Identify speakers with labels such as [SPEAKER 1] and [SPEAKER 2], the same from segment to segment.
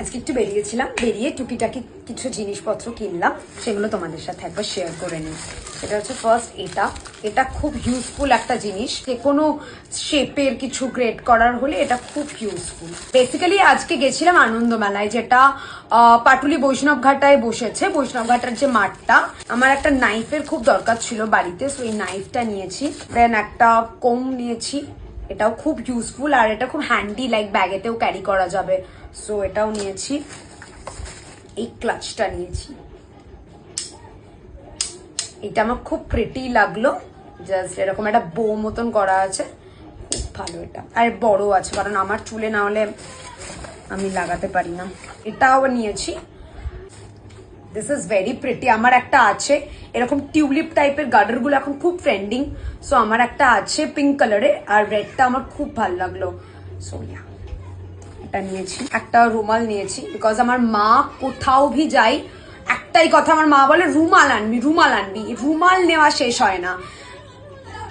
[SPEAKER 1] আজকে একটু বেরিয়েছিলাম, বেরিয়ে টুকিটাকি কিছু জিনিসপত্র কিনলাম, সেগুলো তোমাদের সাথে একবার শেয়ার করে নিই। এটা হচ্ছে ফার্স্ট, এটা খুব ইউজফুল একটা জিনিস, যে কোনো শেপের কিছু গ্রেড করার হলে এটা খুব ইউজফুল। বেসিক্যালি আজকে গেছিলাম আনন্দ মেলায়, যেটা পাটুলি বৈষ্ণব ঘাটায় বসেছে, বৈষ্ণব ঘাটার যে মাঠটা। আমার একটা নাইফের খুব দরকার ছিল বাড়িতে, সো এই নাইফটা নিয়েছি। দেন একটা কোম নিয়েছি, এটাও খুব ইউজফুল আর এটা খুব হ্যান্ডি, লাইক ব্যাগেতেও ক্যারি করা যাবে, সো এটাও নিয়েছি। এই ক্লাচটা নিয়েছি, এটা আমার খুব প্রিটি লাগলো, জাস্ট এরকম একটা বো মতন করা আছে, খুব ভালো এটা। আর বড় আছে, কারণ আমার চুলে না হলে আমি লাগাতে পারি না। এটাও নিয়েছি, দিস ইজ ভেরি প্রিটি। আমার একটা আছে এরকম টিউলিপ টাইপের গার্ডারগুলো এখন খুব ট্রেন্ডিং, সো আমার একটা আছে পিঙ্ক কালারে, আর রেডটা আমার খুব ভালো লাগলো, সো ইয়া এটা নিয়েছি। একটা রুমাল নিয়েছি, বিকজ আমার মা কোথাও ভি যাই একটাই কথা, আমার মা বলে রুমাল আনবি, রুমাল আনবি। রুমাল নেওয়া শেষ হয় না।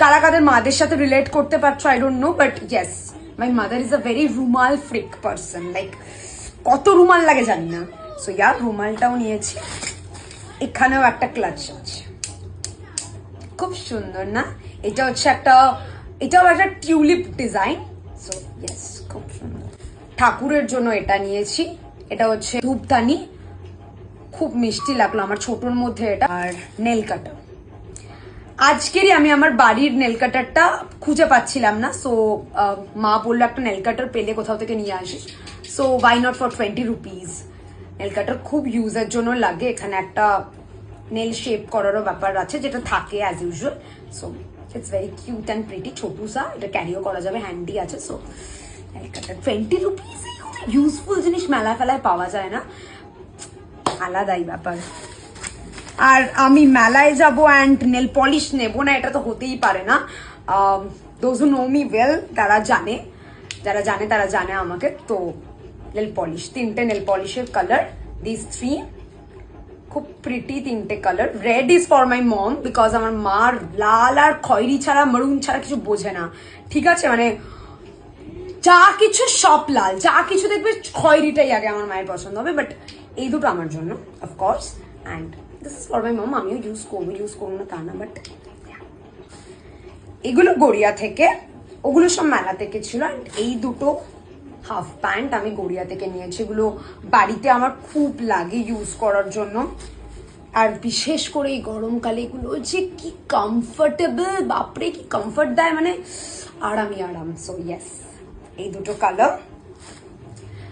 [SPEAKER 1] কারা কাদের মাদের সাথে রিলেট করতে পারছো I don't know, but yes, my mother is a very রুমাল ফ্রিক পার্সন, লাইক কত রুমাল লাগে জানি না। সো ইয়া রুমালটাও নিয়েছি। এখানেও একটা ক্লাচ আছে, খুব সুন্দর না? এটা হচ্ছে এটাও একটা টিউলিপ ডিজাইন, সো ইয়েস খুব সুন্দর। ঠাকুরের জন্য এটা নিয়েছি, এটা হচ্ছে ধূপদানি, খুব মিষ্টি লাগলো আমার ছোটর মধ্যে এটা। আর নেল কাটার, আজকেরই আমি আমার বাড়ির নেল কাটারটা খুঁজে পাচ্ছিলাম না, সো মা বললো একটা নেল কাটার পেলে কোথাও থেকে নিয়ে আসিস, so why not for 20 rupees. Nail cutter খুব ইউজের জন্য লাগে, এখানে একটা নেল শেপ করারও ব্যাপার আছে যেটা থাকে as usual, so it's very cute and pretty, Chhotu সা, এটা ক্যারিও করা যাবে, হ্যান্ডি আছে। সো নেল কাটার 20 রুপিস, ইউজফুল জিনিস মেলা ফেলায় পাওয়া যায় না, আলাদাই ব্যাপার। আর আমি মেলায় যাবো অ্যান্ড নেল পলিশ নেবো না, এটা তো হতেই পারে না। Those who know me well তারা জানে, যারা জানে তারা জানে আমাকে। তো নেল পলিশ, 3টে নেল পলিশের কালার, দিস 3, খুব প্রিটি 3টে colour. Red is for my mom, because আমার মার লাল আর খয়েরি ছাড়া, মারুন ছাড়া কিছু বোঝে না, ঠিক আছে? মানে যা কিছু সব লাল, যা কিছু দেখবে খয়েরিটাই আগে আমার মায়ের পছন্দ হবে, বাট এই দুটো আমার জন্য of course, and this is for my mom. আমিও ইউজ করবো না তা না, বাট এগুলো গড়িয়া থেকে, ওগুলো সব মেলা থেকে ছিল। অ্যান্ড এই দুটো হাফ প্যান্ট আমি গড়িয়া থেকে নিয়েছি, এগুলো বাড়িতে আমার খুব লাগে ইউজ করার জন্য, আর বিশেষ করে এই গরমকালে এগুলো যে কি কমফর্টেবল, বাপরে কি কমফর্ট দেয়, মানে আরামই আরাম। সো ইয়েস, এই দুটো কালার,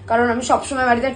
[SPEAKER 1] কারণ আমি সবসময় বাড়িতে